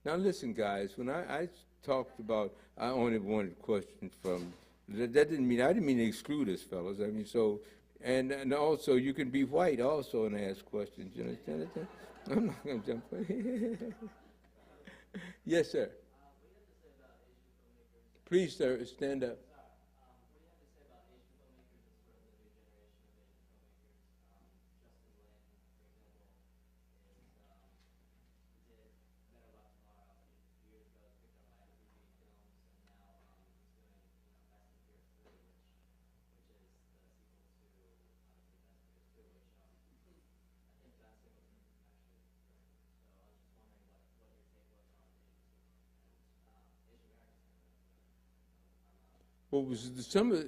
Now listen, guys, when I talked about, I only wanted questions from, that didn't mean, I didn't mean to exclude us, fellas. I mean, so, and also you can be white also and ask questions, you understand? I'm not going to jump in. Yes, sir. Please, sir, stand up. What was some of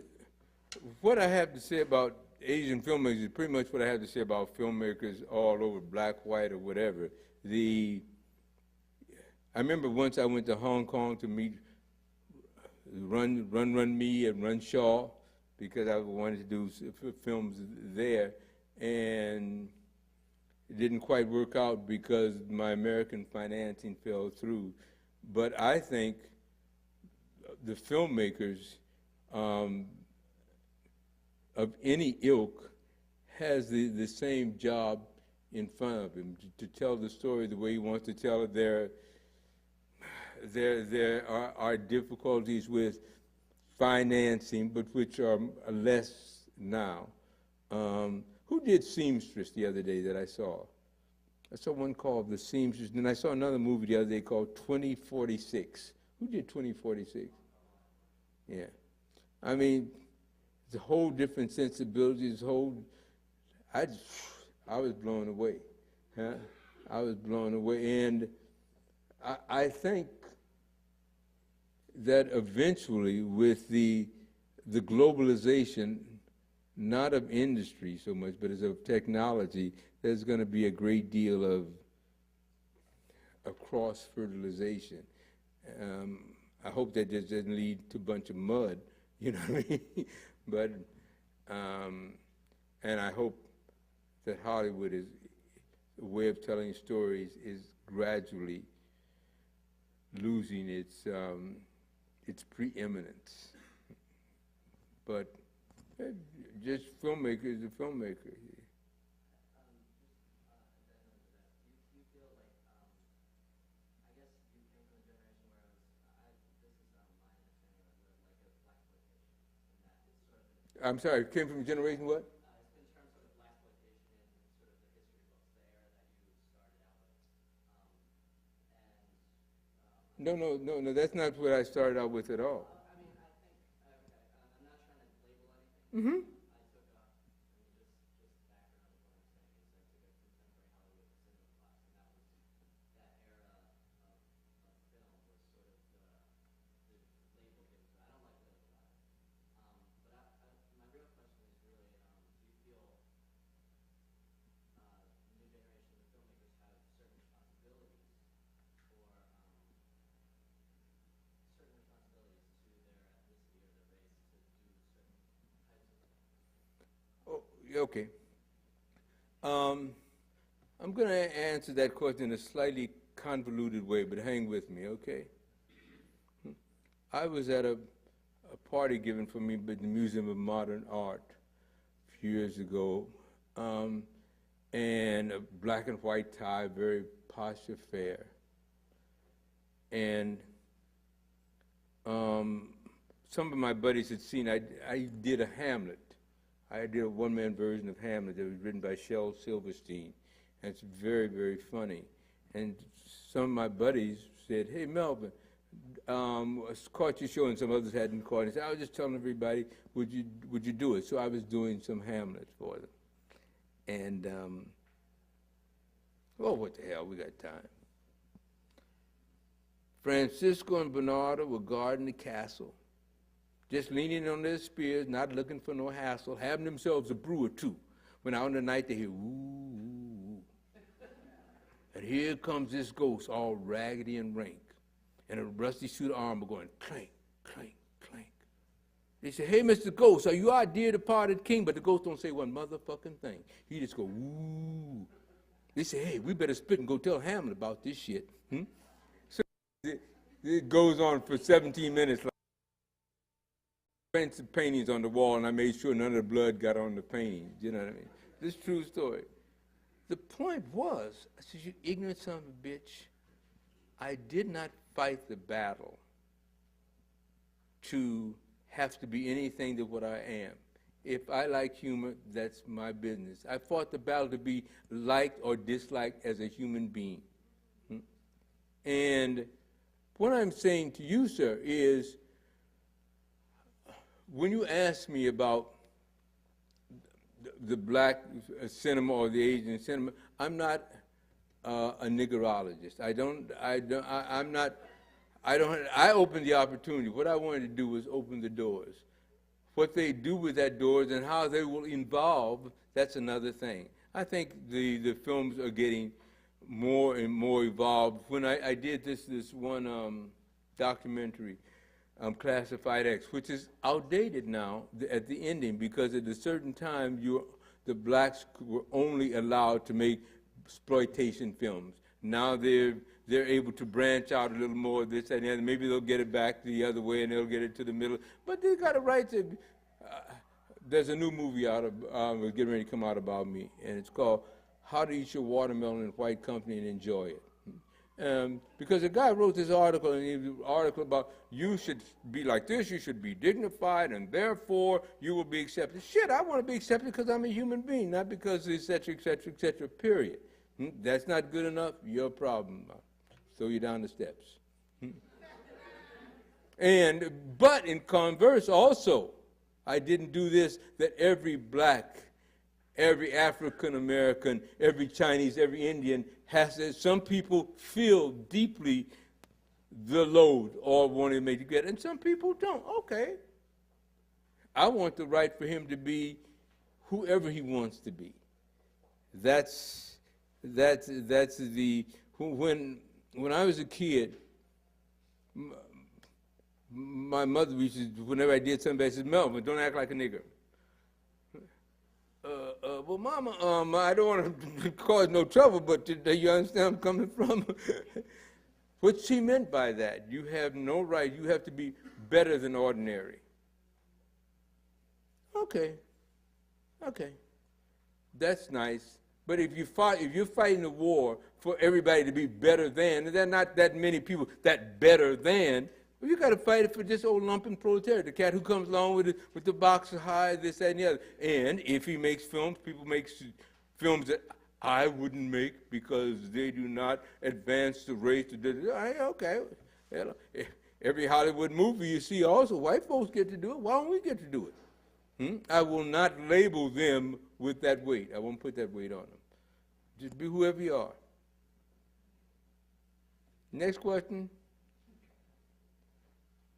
what I have to say about Asian filmmakers is pretty much what I have to say about filmmakers all over, black, white, or whatever. I remember once I went to Hong Kong to meet Run Me and Run Shaw because I wanted to do films there, and it didn't quite work out because my American financing fell through. But I think the filmmakers of any ilk has the same job in front of him to tell the story the way he wants to tell it. There are difficulties with financing, but which are less now. Who did Seamstress the other day that I saw? I saw one called The Seamstress, and I saw another movie the other day called 2046. Who did 2046? Yeah. I mean, it's a whole different sensibility. I was blown away. Huh? I was blown away. And I think that eventually with the globalization, not of industry so much, but as of technology, there's going to be a great deal of cross-fertilization. I hope that this doesn't lead to a bunch of mud, you know what I mean? But, and I hope that Hollywood is, a way of telling stories is gradually losing its preeminence. But just filmmaker is a filmmaker. I'm sorry, it came from a generation what? In terms of the blaxploitation in sort of the history books there that you started out with. No, that's not what I started out with at all. I mean, I think, I'm not trying to label anything. Mm-hmm. Okay. I'm going to answer that question in a slightly convoluted way, but hang with me, okay? I was at a party given for me by the Museum of Modern Art a few years ago, and a black and white tie, very posh affair. And some of my buddies had seen, I did a Hamlet. I did a one-man version of Hamlet that was written by Shel Silverstein, and it's very, very funny. And some of my buddies said, "Hey, Melvin, I caught you show," and some others hadn't caught it. I said, "I was just telling everybody, would you do it?" So I was doing some Hamlet for them. And, oh, what the hell, we got time. Francisco and Bernardo were guarding the castle, just leaning on their spears, not looking for no hassle, having themselves a brew or two. When out in the night, they hear, ooh, ooh, ooh. And here comes this ghost, all raggedy and rank, and a rusty suit of armor going clank, clank, clank. They say, "Hey, Mr. Ghost, are you our dear departed king?" But the ghost don't say one motherfucking thing. He just go, ooh. They say, "Hey, we better split and go tell Hamlet about this shit." It goes on for 17 minutes. Like, paint some paintings on the wall, and I made sure none of the blood got on the paintings. You know what I mean? This is a true story. The point was, I said, you ignorant son of a bitch, I did not fight the battle to have to be anything to what I am. If I like humor, that's my business. I fought the battle to be liked or disliked as a human being. And what I'm saying to you, sir, is when you ask me about the black cinema or the Asian cinema, I'm not a niggerologist. I opened the opportunity. What I wanted to do was open the doors. What they do with that doors and how they will evolve, that's another thing. I think the films are getting more and more evolved. When I did this one documentary, Classified X, which is outdated now at the ending, because at a certain time the blacks were only allowed to make exploitation films. Now they're able to branch out a little more, this and that. Maybe they'll get it back the other way and they'll get it to the middle. But they got a right to. There's a new movie out of getting ready to come out about me, and it's called How to Eat Your Watermelon in White Company and Enjoy It. Because a guy wrote this article, and the article about you should be like this, you should be dignified, and therefore you will be accepted. Shit, I want to be accepted because I'm a human being, not because et cetera, period. That's not good enough, your problem. I'll throw you down the steps. But in converse also, I didn't do this that every black, every African American, every Chinese, every Indian has to. Some people feel deeply the load or want to make it get, and some people don't. Okay. I want the right for him to be whoever he wants to be. That's the when I was a kid, my mother used to, whenever I did something, she said, "Melvin, don't act like a nigger." Well, Mama, I don't want to cause no trouble, but do you understand where I'm coming from? What she meant by that, you have no right, you have to be better than ordinary. Okay, that's nice. But if you're fighting a war for everybody to be better than, and there are not that many people that better than, well, you got to fight it for this old lumping proletariat, the cat who comes along with the box of high, this, that, and the other. And if he makes films, people make films that I wouldn't make because they do not advance the race. Okay. Every Hollywood movie you see also, white folks get to do it. Why don't we get to do it? I will not label them with that weight. I won't put that weight on them. Just be whoever you are. Next question.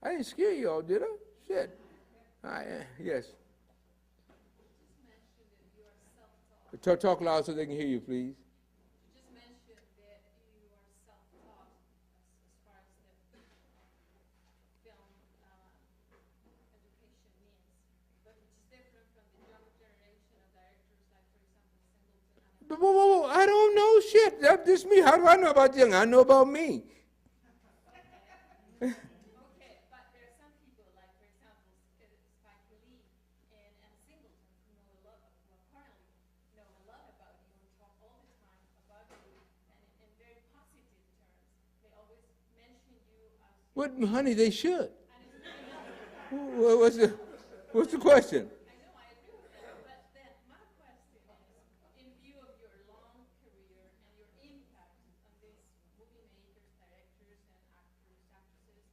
I didn't scare you all, did I? Shit. Yes. Talk loud so they can hear you, please. You just mentioned that you are self-taught as far as the film education means, but which is different from the younger generation of directors, like, for example, Singleton. Whoa, I don't know shit. That's just me. How do I know about young? I know about me. What, honey, they should. What's the question? I know, I agree with that, but then my question is, in view of your long career and your impact on these movie makers, directors, and actors,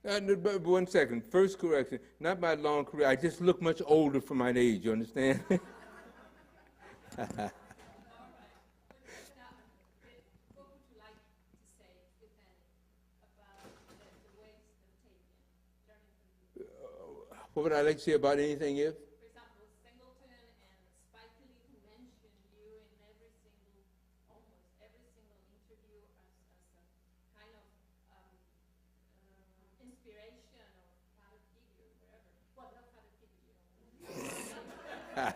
actresses, But 1 second. First correction. Not my long career. I just look much older for my age. You understand? What would I like to say about anything if? For example, Singleton and Spike Lee, who mentioned you in almost every single interview as a kind of inspiration or father figure, whatever. Well, not father figure, you know. As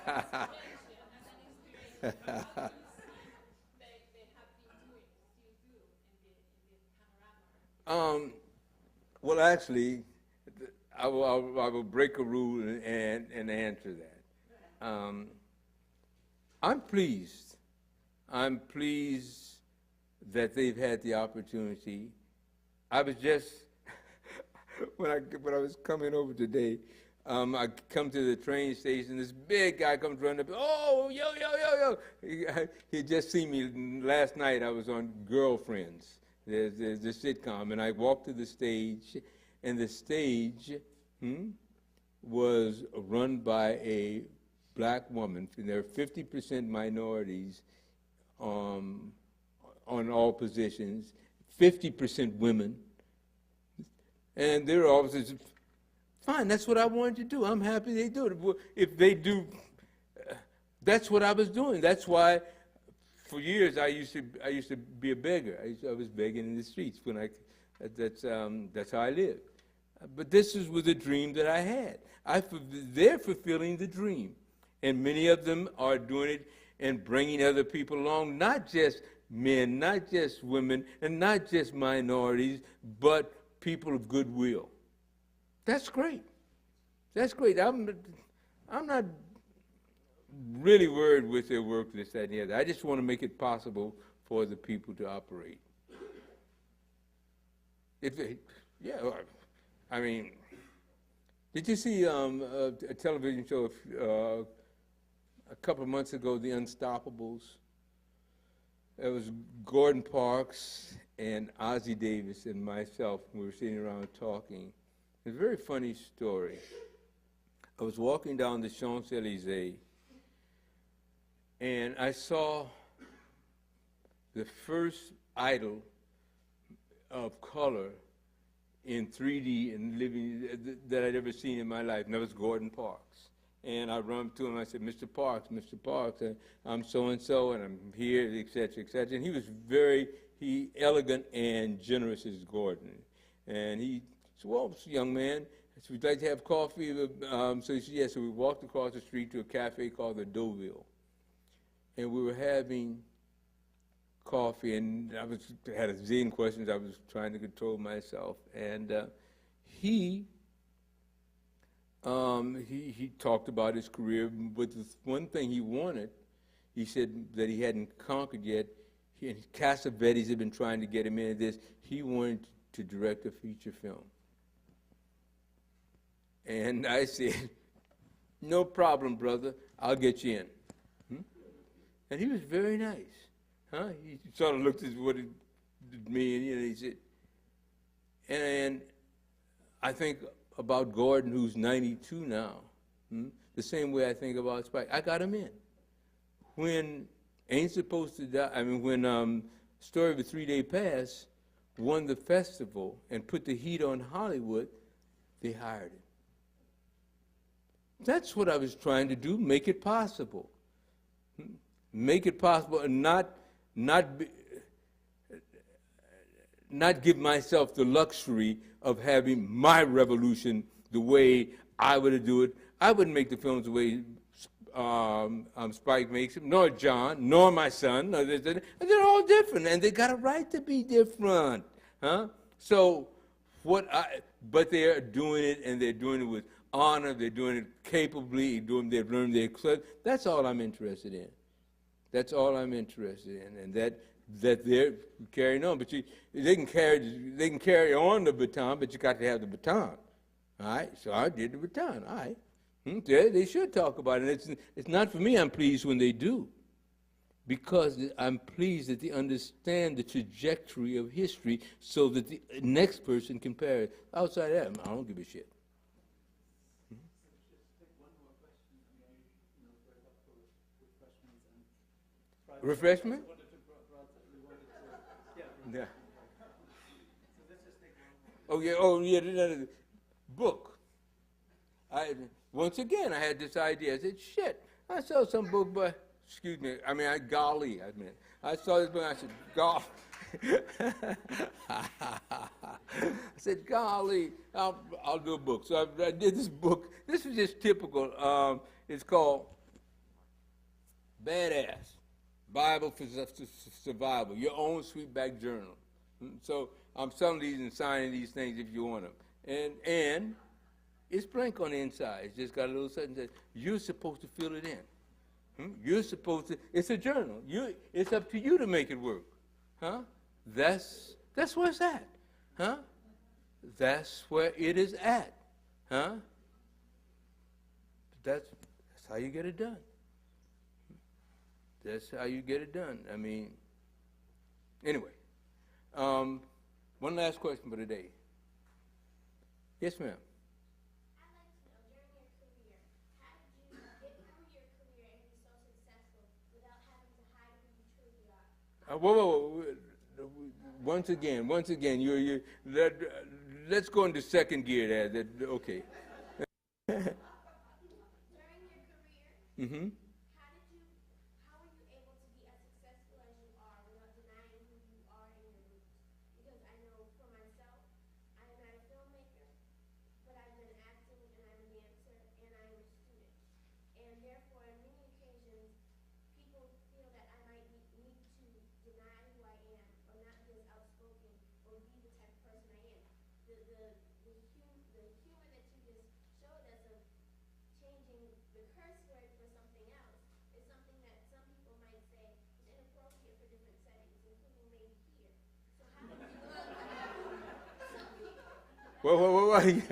an inspiration. They have been doing, still do, in the panorama. Well, actually, I will break a rule and answer that. I'm pleased. I'm pleased that they've had the opportunity. I was just when I was coming over today, I come to the train station. This big guy comes running up. Oh, yo, yo, yo, yo! He just seen me last night. I was on Girlfriends. There's the sitcom, and I walked to the stage, and the stage was run by a black woman. And there are 50% minorities on all positions, 50% women. And their officers, fine, that's what I wanted to do. I'm happy they do it. If they do, that's what I was doing. That's why, for years, I used to be a beggar. I was begging in the streets that's how I lived. But this was a dream that I had. They're fulfilling the dream, and many of them are doing it and bringing other people along, not just men, not just women, and not just minorities, but people of goodwill. That's great. That's great. I'm not really worried with their work, this, that, and the other. I just want to make it possible for the people to operate. I mean, did you see a television show a couple of months ago, The Unstoppables? It was Gordon Parks and Ozzie Davis and myself. We were sitting around talking. It's a very funny story. I was walking down the Champs-Élysées, and I saw the first idol of color in 3D and living that I'd ever seen in my life, and that was Gordon Parks. And I run up to him, I said, Mr. Parks, I'm so-and-so, and I'm here, et cetera, et cetera. And he was very elegant and generous as Gordon. And he said, well, young man, so we'd like to have coffee. So he said, yes. So we walked across the street to a cafe called the Deauville. And we were having coffee, and I had a zillion questions. I was trying to control myself. And he talked about his career, but the one thing he wanted, he said that he hadn't conquered yet. He and Cassavetes had been trying to get him into this. He wanted to direct a feature film. And I said, no problem, brother. I'll get you in. And he was very nice. He sort of looked at me, and he said, and I think about Gordon, who's 92 now, the same way I think about Spike. I got him in. When Ain't Supposed to Die, when Story of a 3-Day Pass won the festival and put the heat on Hollywood, they hired him. That's what I was trying to do, make it possible. Make it possible and not give myself the luxury of having my revolution the way I would do it. I wouldn't make the films the way Spike makes them, nor John, nor my son. They're all different, and they got a right to be different. So but they're doing it, and they're doing it with honor. They're doing it capably. They've learned their clothes. That's all I'm interested in. That's all I'm interested in, and that they're carrying on. But they can carry on the baton, but you got to have the baton. All right. So I did the baton. All right. They should talk about it. It's not for me. I'm pleased when they do, because I'm pleased that they understand the trajectory of history, so that the next person can parry it. Outside of that, I don't give a shit. Refreshment? Yeah. Oh yeah. The book. Once again, I had this idea. I said, "Shit!" I saw some book by. Excuse me. I saw this book. I said, "Golly." I said, "Golly, I'll do a book." So I did this book. This was just typical. It's called Badass. Bible for Survival, your own sweetback journal. So I'm selling these and signing these things if you want them. And it's blank on the inside. It's just got a little something that you're supposed to fill it in. You're supposed to. It's a journal. It's up to you to make it work. Huh? That's where it's at. Huh? That's where it is at. Huh? That's how you get it done. That's how you get it done. I mean, anyway. One last question for today. Yes, ma'am. Whoa. Once again, let's go into second gear there. Okay. During your career, how were you able to be as successful as you are without denying who you are and your roots? Because I know for myself, I am not a filmmaker, but I've been acting and I'm a dancer and I am a student. And therefore, on many occasions, people feel that I might need to deny who I am or not be as outspoken or be the type of person I am. The humor that you just showed us of changing the curse word for something else is something that some people might say is inappropriate for different settings, including maybe here. So how did you Whoa. Okay, maybe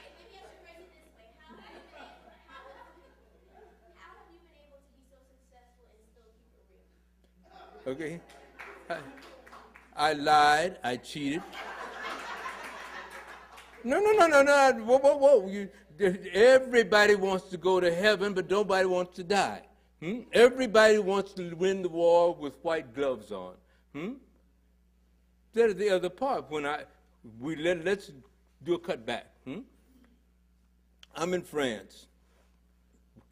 I should phrase it this way. How have you been able to be so successful and still keep it real? Okay. I lied. I cheated. No. Whoa. Everybody wants to go to heaven, but nobody wants to die. Everybody wants to win the war with white gloves on. That is the other part. Let's do a cut back. I'm in France.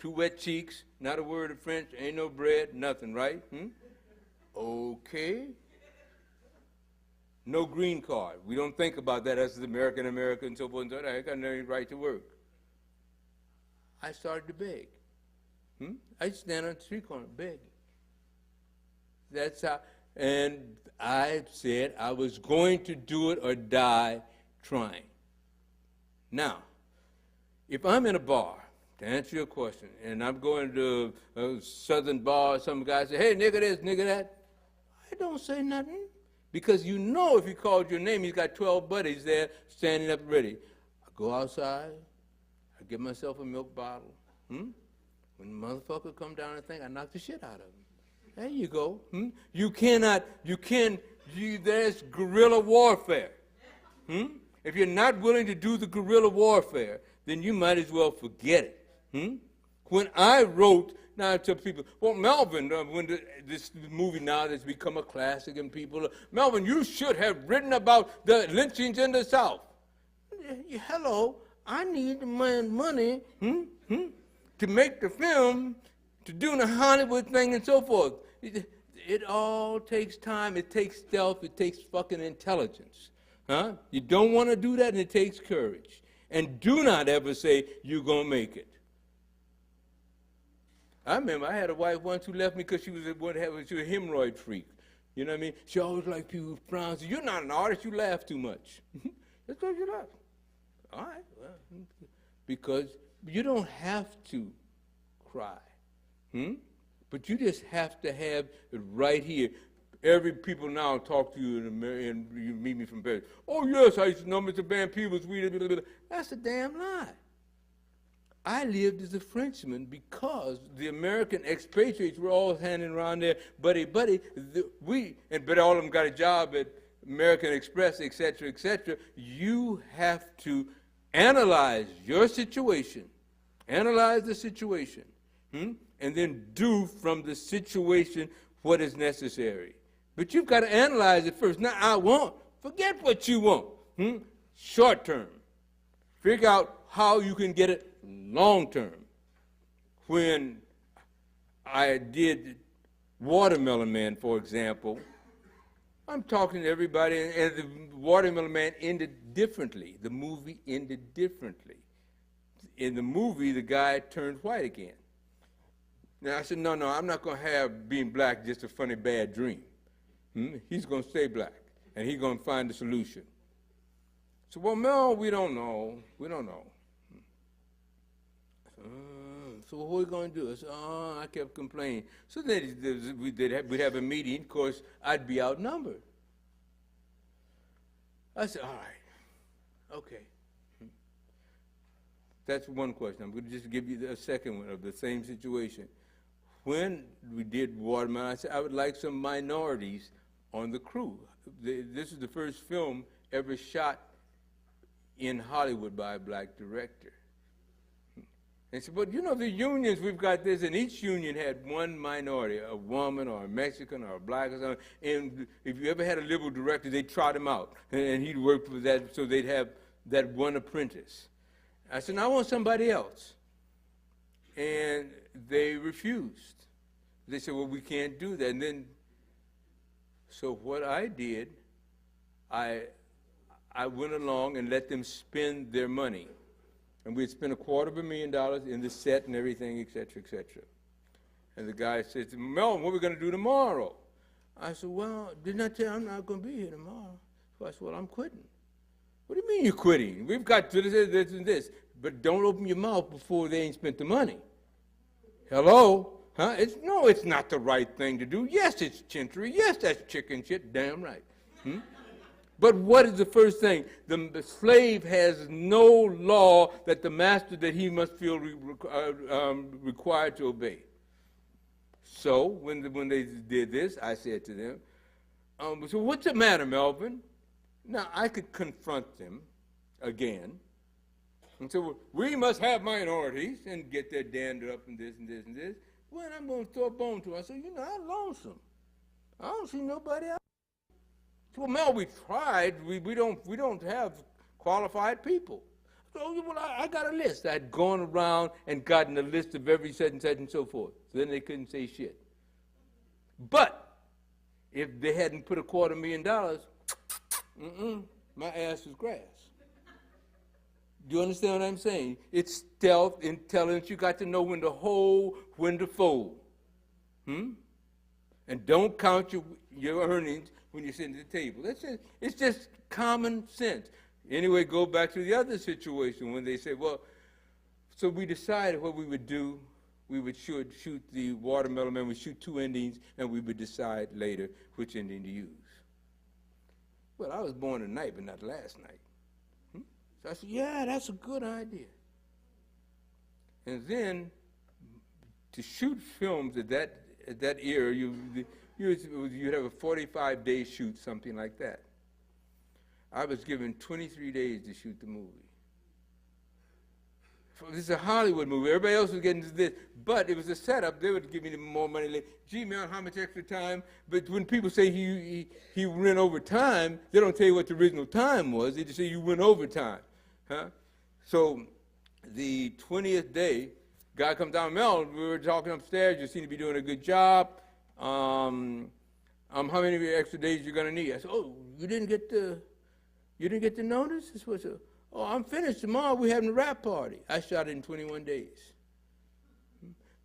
2 wet cheeks, not a word of French, ain't no bread, nothing, right? Okay. No green card. We don't think about that as American, and so forth and so on. I got no right to work. I started to beg. I stand on the street corner begging. That's how, and I said I was going to do it or die trying. Now, if I'm in a bar, to answer your question, and I'm going to a southern bar, some guy say, hey, nigga this, nigga that, I don't say nothing. Because you know if he called your name, he's got 12 buddies there standing up ready. I go outside, I get myself a milk bottle. When the motherfucker come down and think, I knock the shit out of him. There you go. There's guerrilla warfare. If you're not willing to do the guerrilla warfare, then you might as well forget it. When I wrote, now I tell people, well, Melvin, this movie now that's become a classic and people, Melvin, you should have written about the lynchings in the South. Hello, I need the money to make the film, to do the Hollywood thing and so forth. It all takes time. It takes stealth. It takes fucking intelligence. You don't want to do that, and it takes courage. And do not ever say you're going to make it. I remember I had a wife once who left me because she was a hemorrhoid freak. You know what I mean? She always liked people who frown. You're not an artist. You laugh too much. That's because you laugh. All right. Well, because you don't have to cry. But you just have to have it right here. Every people now talk to you and you meet me from Paris. Oh, yes, I used to know Mr. Van Peebles. That's a damn lie. I lived as a Frenchman because the American expatriates were all handing around there, buddy. But all of them got a job at American Express, et cetera. You have to analyze your situation, analyze the situation, and then do from the situation what is necessary. But you've got to analyze it first. Now, forget what you want. Short term. Figure out how you can get it long term. When I did Watermelon Man, for example, I'm talking to everybody, and the Watermelon Man ended differently. The movie ended differently. In the movie, the guy turned white again. Now, I said, no, I'm not going to have being black just a funny, bad dream. He's going to stay black, and he's going to find a solution. So, well, Mel, we don't know. We don't know. So what are we going to do? I said, I kept complaining. So then we'd have a meeting. Of course, I'd be outnumbered. I said, all right, okay. That's one question. I'm going to just give you a second one of the same situation. When we did Watermelon, I said, I would like some minorities on the crew. This is the first film ever shot in Hollywood by a black director. And said, but you know, the unions, we've got this, and each union had one minority, a woman or a Mexican or a black or something. And if you ever had a liberal director, they'd trot him out, and he'd work for that, so they'd have that one apprentice. I said, no, I want somebody else. And they refused. They said, well, we can't do that. And then, so what I did, I went along and let them spend their money. And we'd spent $250,000 in the set and everything, et cetera, et cetera. And the guy said, Melvin, what are we going to do tomorrow? I said, well, didn't I tell you I'm not going to be here tomorrow? So I said, well, I'm quitting. What do you mean you're quitting? We've got this and this. But don't open your mouth before they ain't spent the money. Hello? Huh? No, it's not the right thing to do. Yes, it's chintry. Yes, that's chicken shit. Damn right. But what is the first thing? The slave has no law that the master that he must feel required to obey. So when they did this, I said to them, so what's the matter, Melvin? Now, I could confront them again and say, well, we must have minorities and get their dander up and this and this and this. Well, I'm going to throw a bone to them. I said, you know, I'm lonesome. I don't see nobody else. Well, Mel, we tried. We don't have qualified people. So, well, I got a list. I'd gone around and gotten a list of every such and so forth. So then they couldn't say shit. But if they hadn't put $250,000, my ass was grass. Do you understand what I'm saying? It's stealth, intelligence. You got to know when to hold, when to fold. And don't count your earnings when you're sitting at the table. It's just common sense. Anyway, go back to the other situation when they said, well, so we decided what we would do. We would shoot the Watermelon Man. We'd shoot 2 endings, and we would decide later which ending to use. Well, I was born tonight, but not last night. So I said, yeah, that's a good idea. And then to shoot films at that era, you'd have a 45-day shoot, something like that. I was given 23 days to shoot the movie. This is a Hollywood movie. Everybody else was getting to this. But it was a setup. They would give me more money. Like, gee, man, how much extra time? But when people say he went over time, they don't tell you what the original time was. They just say you went over time. Huh? So the 20th day, guy comes down, Mel, we were talking upstairs. You seem to be doing a good job. How many extra days you're going to need? I said, oh, you didn't get the notice? This was I'm finished tomorrow. We're having a rap party. I shot it in 21 days.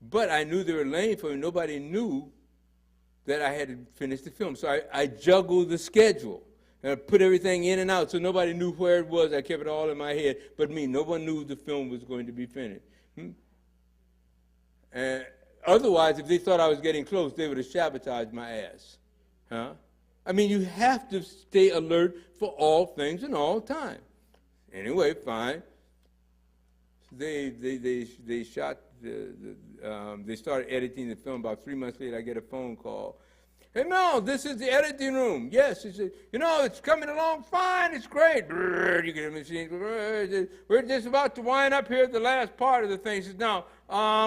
But I knew they were laying for me. Nobody knew that I had to finish the film. So I juggled the schedule. And I put everything in and out so nobody knew where it was. I kept it all in my head. But me, no one knew the film was going to be finished. And otherwise, if they thought I was getting close, they would have sabotaged my ass. Huh? I mean, you have to stay alert for all things and all time. Anyway, fine. They shot they started editing the film. About 3 months later, I get a phone call. Hey, Mel, this is the editing room. Yes, he said, you know, it's coming along fine. It's great. You get a machine. We're just about to wind up here at the last part of the thing. He says, now,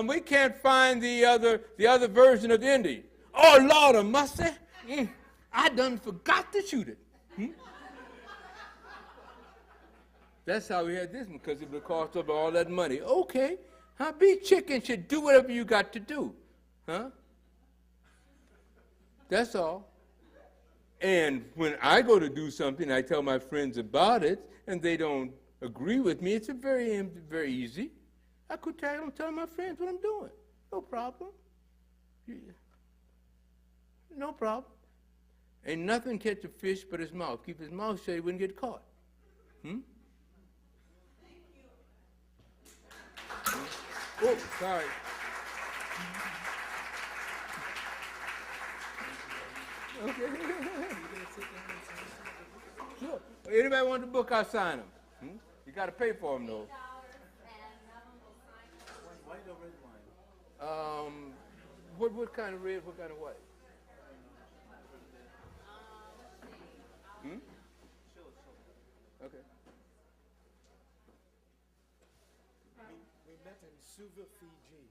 we can't find the other version of the ending. Oh, Lord of mercy. I done forgot to shoot it. That's how we had this one, because it would cost us all that money. Okay, be chicken shit. Do whatever you got to do. Huh? That's all. And when I go to do something, I tell my friends about it, and they don't agree with me. It's very easy. I could tell my friends what I'm doing. No problem. No problem. Ain't nothing catch a fish but his mouth. Keep his mouth shut, he wouldn't get caught. Oh, sorry. Okay. Sure. Anybody want the book? I'll sign them. You got to pay for them, though. White or red wine? What kind of red? What kind of white? Okay. We met in Suva, Fiji.